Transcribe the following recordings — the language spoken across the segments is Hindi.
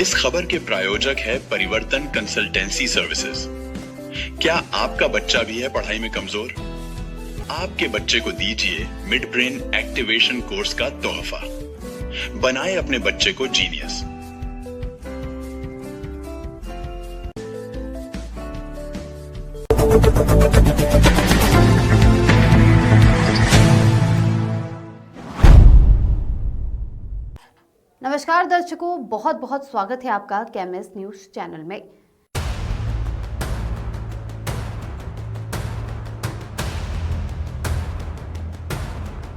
इस खबर के प्रायोजक है परिवर्तन कंसल्टेंसी सर्विसेज। क्या आपका बच्चा भी है पढ़ाई में कमजोर? आपके बच्चे को दीजिए मिड ब्रेन एक्टिवेशन कोर्स का तोहफा। बनाए अपने बच्चे को जीनियस। नमस्कार दर्शकों, बहुत बहुत स्वागत है आपका केएमएस न्यूज चैनल में।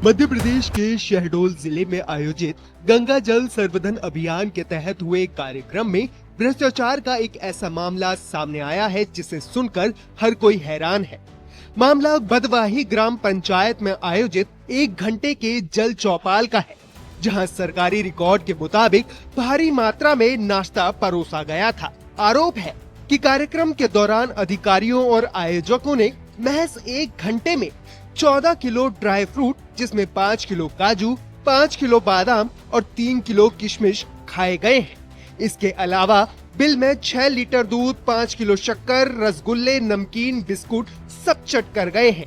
मध्य प्रदेश के शहडोल जिले में आयोजित गंगा जल सर्वधन अभियान के तहत हुए कार्यक्रम में भ्रष्टाचार का एक ऐसा मामला सामने आया है जिसे सुनकर हर कोई हैरान है। मामला बदवाही ग्राम पंचायत में आयोजित 1 घंटे के जल चौपाल का है, जहां सरकारी रिकॉर्ड के मुताबिक भारी मात्रा में नाश्ता परोसा गया था। आरोप है कि कार्यक्रम के दौरान अधिकारियों और आयोजकों ने महज 1 घंटे में 14 किलो ड्राई फ्रूट, जिसमें 5 किलो काजू, 5 किलो बादाम और 3 किलो किशमिश खाए गए हैं। इसके अलावा बिल में 6 लीटर दूध, 5 किलो शक्कर, रसगुल्ले, नमकीन, बिस्कुट सब चट कर गए हैं।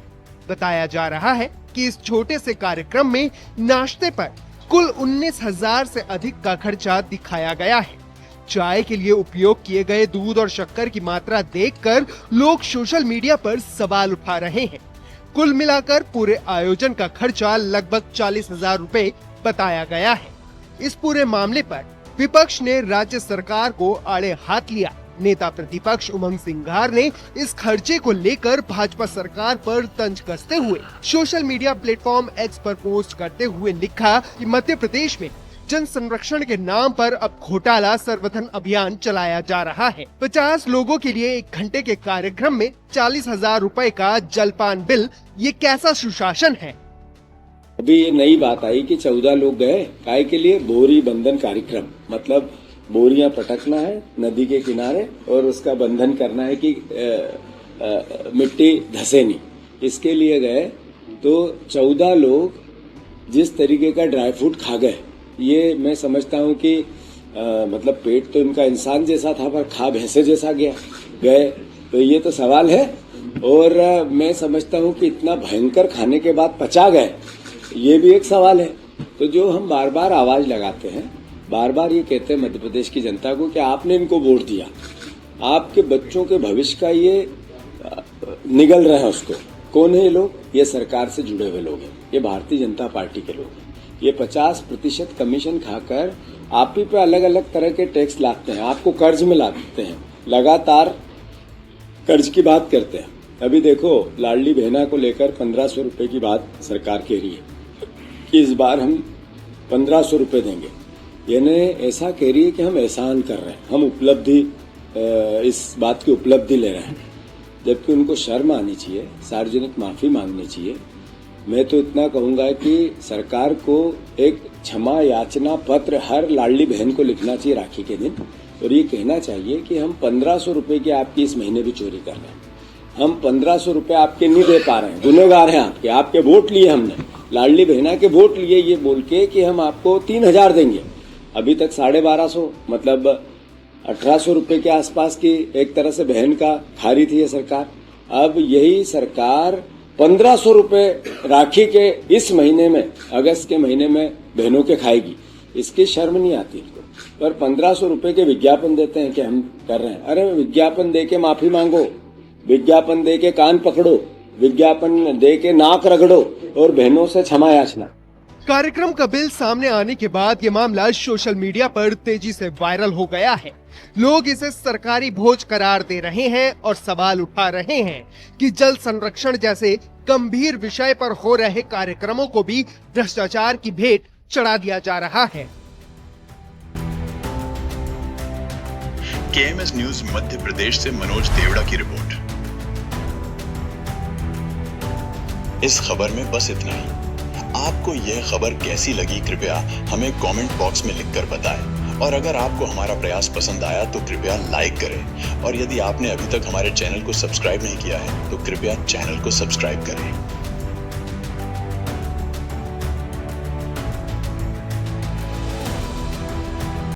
बताया जा रहा है कि इस छोटे से कार्यक्रम में नाश्ते पर कुल 19,000 से अधिक का खर्चा दिखाया गया है। चाय के लिए उपयोग किए गए दूध और शक्कर की मात्रा देखकर लोग सोशल मीडिया पर सवाल उठा रहे हैं। कुल मिलाकर पूरे आयोजन का खर्चा लगभग 40,000 रुपए बताया गया है। इस पूरे मामले पर विपक्ष ने राज्य सरकार को आड़े हाथ लिया। नेता प्रतिपक्ष उमंग सिंघार ने इस खर्चे को लेकर भाजपा सरकार पर तंज कसते हुए सोशल मीडिया प्लेटफॉर्म एक्स पर पोस्ट करते हुए लिखा कि मध्य प्रदेश में जन संरक्षण के नाम पर अब घोटाला सर्वधन अभियान चलाया जा रहा है। 50 लोगों के लिए 1 घंटे के कार्यक्रम में 40,000 रुपए का जलपान बिल, ये कैसा सुशासन है? अभी ये नई बात आई कि 14 लोग गए काय के लिए? बोरी बंधन कार्यक्रम, मतलब बोरियां पटकना है नदी के किनारे और उसका बंधन करना है कि मिट्टी धसे नहीं, इसके लिए गए। तो 14 लोग जिस तरीके का ड्राई फ्रूट खा गए, ये मैं समझता हूँ कि मतलब पेट तो इनका इंसान जैसा था पर खा भैंसे जैसा गए, तो ये तो सवाल है। और मैं समझता हूँ कि इतना भयंकर खाने के बाद पचा गए, ये भी एक सवाल है। तो जो हम बार बार आवाज लगाते हैं, बार बार ये कहते हैं मध्य प्रदेश की जनता को कि आपने इनको वोट दिया, आपके बच्चों के भविष्य का ये निगल रहा है उसको। कौन है ये लोग? ये सरकार से जुड़े हुए लोग हैं, ये भारतीय जनता पार्टी के लोग हैं। ये 50% कमीशन खाकर आप ही पे अलग अलग तरह के टैक्स लाते हैं, आपको कर्ज में लाते हैं, लगातार कर्ज की बात करते हैं। अभी देखो लाडली बहना को लेकर 1500 रुपए की बात सरकार कह रही है कि इस बार हम 1500 रुपए देंगे। यानी ऐसा कह रही है कि हम एहसान कर रहे हैं, हम उपलब्धि, इस बात की उपलब्धि ले रहे हैं, जबकि उनको शर्म आनी चाहिए, सार्वजनिक माफी मांगनी चाहिए। मैं तो इतना कहूंगा कि सरकार को एक क्षमा याचना पत्र हर लाडली बहन को लिखना चाहिए राखी के दिन, और ये कहना चाहिए कि हम 1500 रुपए की आपकी इस महीने भी चोरी कर रहे हैं, हम 1500 रुपए आपके नहीं दे पा रहे हैं, गुनहगार हैं आपके वोट लिए हमने, लाडली बहना के वोट लिए, ये बोल के कि हम आपको 3,000 देंगे। अभी तक 1250, मतलब 1800 रुपए के आसपास की एक तरह से बहन का खा रही थी ये सरकार। अब यही सरकार 1500 रुपए राखी के इस महीने में, अगस्त के महीने में बहनों के खाएगी। इसकी शर्म नहीं आती इनको। पर 1500 रुपए के विज्ञापन देते हैं कि हम कर रहे हैं। अरे विज्ञापन दे के माफी मांगो, विज्ञापन दे के कान पकड़ो, विज्ञापन दे के नाक रगड़ो और बहनों से क्षमा याचना। कार्यक्रम का बिल सामने आने के बाद ये मामला सोशल मीडिया पर तेजी से वायरल हो गया है। लोग इसे सरकारी भोज करार दे रहे हैं और सवाल उठा रहे हैं कि जल संरक्षण जैसे गंभीर विषय पर हो रहे कार्यक्रमों को भी भ्रष्टाचार की भेंट चढ़ा दिया जा रहा है। केएमएस न्यूज मध्य प्रदेश से मनोज देवड़ा की रिपोर्ट। इस खबर में बस इतना ही। आपको यह खबर कैसी लगी कृपया हमें कमेंट बॉक्स में लिखकर बताएं, और अगर आपको हमारा प्रयास पसंद आया तो कृपया लाइक करें, और यदि आपने अभी तक हमारे चैनल को सब्सक्राइब नहीं किया है तो कृपया चैनल को सब्सक्राइब करें।